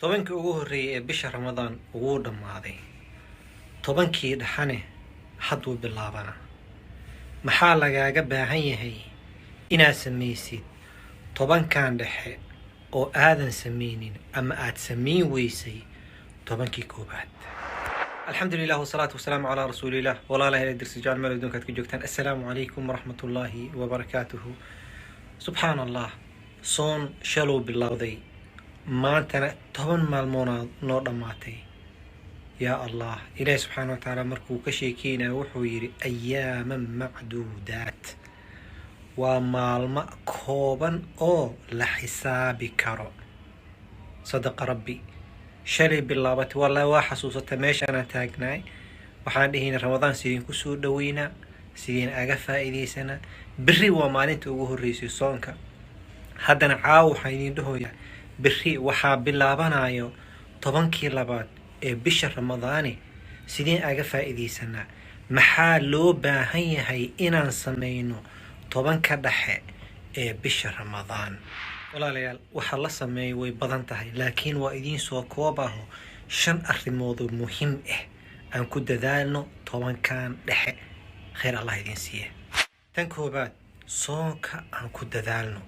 tobankii ugu horreeyay ee bisha Ramadaan wuu dhammaaday. Tobankii dhaxane hadduu bilaabana. Maxaa lagaaga baahan yahay inaad samaysid tobankan dhexe oo aadan samaynin ama aad samayn weysay tobankii koobaad. alxamdulilah wasalaatu wasalaamu calaa rasuulilah. walaalaha ila dirsi jecel meel adduunkaad ka joogtaan. assalaamu calaykum waraxmatullaahi wabarakaatuhu. subxaan allah, soon shaluu bilowday, maantana 10 maalmood noo dhammaatay. yaa allah, ilaahi subxaana wa tacaala markuu ka sheekeynaya wuxuu yidhi ayaaman macduudaat, waa maalmo kooban oo la xisaabi karo. sadaqa rabbi. shalay bilaabatay, wallahi waa xasuusata meeshaanaan taagnaay. waxaan dhihina ramadaan sideen kusoo dhaweynaa, sideen aga faa'iidaysanaa. berri waa maalinta ugu horreysay soonka. haddana caawa waxaan idiin dhahoyaa berri waxaa bilaabanayo tobankii labaad ee bisha ramadaani. sideen aga faa'iidaysanaa? maxaa loo baahan yahay inaan samayno tobanka dhexe ee bisha ramadaan? walaalayaal, waxa la sameeyay way badan tahay, laakiin waa idiin soo koobaho 5 arrimood oo muhiim ah aan ku dadaalno tobankan dhexe. khayr allah idiin siiye. tan koobaad, soonka aan ku dadaalno.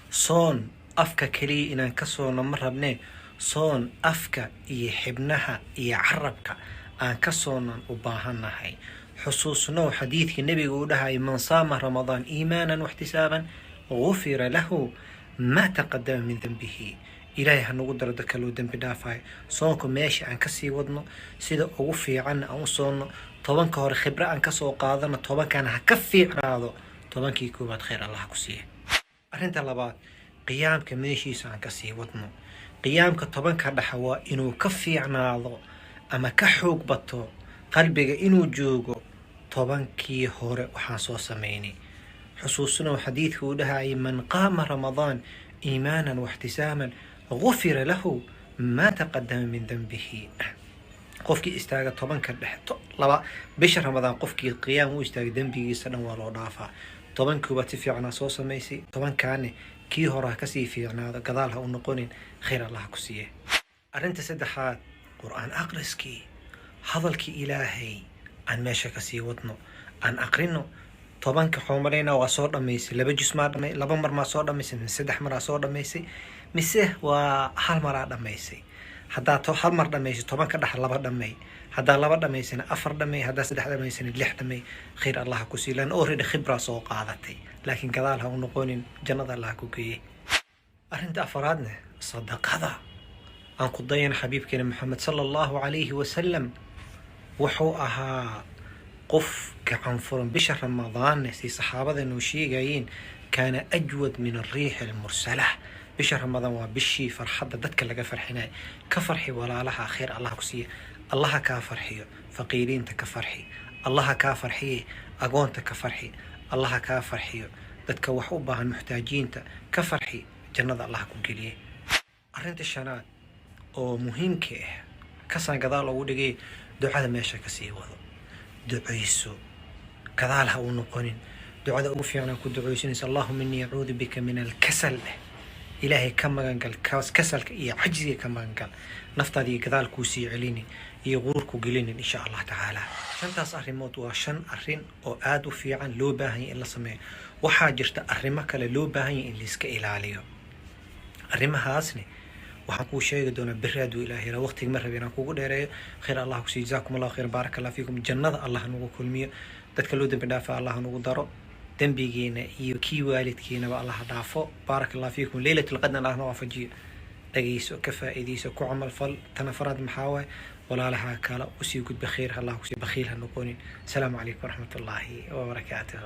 soon afka kaliya inaan ka soono ma rabnee, soon afka iyo xibnaha iyo carabka aan ka soonan u baahannahay. xusuusno xadiidkii nebiga uu dhahay man saama ramadaan iimaanan waxtisaaban gufira lahu ma taqadama min dambihi. ilaahay hanagu daro dadka loo dembi dhaafayo. soonku meesha aan kasii wadno, sida ugu fiicanna aan u soonno. tobanka hore khibro aan kasoo qaadano, tobankana ha ka fiicnaado tobankii koowaad. khayr allah ku siiye. arrinta labaad, qiyaamka meeshiisa aan kasii wadno. qiyaamka tobanka dhexe waa inuu ka fiicnaado ama ka xoog bato qalbiga inuu joogo tobankii hore waxaan soo samaynay. xusuusno xadiidka uu dhahayay man qaama ramadaan iimaanan waxtisaaman gufira lahu ma taqadama min dambihi. qofkii istaaga tobanka dhexe bisha ramadaan, qofkii qiyaam u istaaga dembigiisa dhan waa loo dhaafaa. tobankii baad si fiican soo samaysay, tobankaane kii hore ha kasii fiicnaado, gadaal ha u noqonin. khayr allah ku siiye. arrinta saddexaad, qur'aan aqriskii. hadalkii ilaahay aan meesha kasii wadno, aan aqrino. tobanka xoomaleyna waa soo dhamaysay, 2 juz maa dhamay, 2 mar maa soo dhamaysay, 3 mar soo dhamaysay, mise waa hal mar dhamaysay. haddaa 1 mar dhamaysay tobanka dhex 2 dhamay, haddaa 2 dhamaysana 4 dhamay, haddaa 3 dhamaysana 6 dhamay. khayr allah ku siiye, lan already khibra soo qaadatay, laakiin gadaal ha u noqonin, jannada allah ku geeyey. arrinta afaraadna, sadaqada. aan ku dayan xabiibkeena maxamed sallallahu alayhi wasallam. wuxuu ahaa qof gacan furan bisha ramadaanne, si saxaabada noo sheegayeen, kaana ajwad min arriix almursalah. bisha ramadaan waa bishii farxadda dadka laga farxinay. ka farxi walaalaha, khayr allah ku siiye. allaha kaa farxiyo faqiiriinta, ka farxi. allaha kaa farxiye agoonta, ka farxi. allaha kaa farxiyo dadka wax u baahan muxtaajiinta, ka farxi. jannada allah ku geliye. arrinta shanaad oo muhiimka ah, kasaan gadaal ugu dhigay, ducada meesha kasii wado. ducayso, gadaal ha u noqonin. ducada ugu fiican ku ducaysanaysa allahumma inni acuudu bika min alkasal. ilaahay ka magangal kasalka iyo cajziga, ka magangal. naftaada iyo gadaal kuu sii celinin iyo quruur ku gelinin insha allah tacaala. 5taas arrimood waa 5 arrin oo aad u fiican, loo baahan yahay in la sameeyo. waxaa jirta arrimo kale loo baahan yahay in la iska ilaaliyo. arrimahaasne waxaan kuu sheegi doonaa berri hadduu ilaahay yara. waqtiga ma rabi inaan kugu dheereeyo. khayr allah ku siiyo. jazaakum allahu khayr, baaraka allah fiikum. jannada allah nagu kulmiyo. dadka loo dembi dhaafa allah nagu daro. dembigeena iyo kii waalidkeenaba allah dhaafo. baaraka allah fiikum. leylatul qadr allah na waafajiyo. dhagayso, ka faa'iidayso, ku camal fal. tan afaraad maxaa waaye? walaalaha kale usii gudba khayr allah ku siiyo. bakhiil ha noqonin. asalaamu calaykum waraxmatullaahi wabarakaatuh.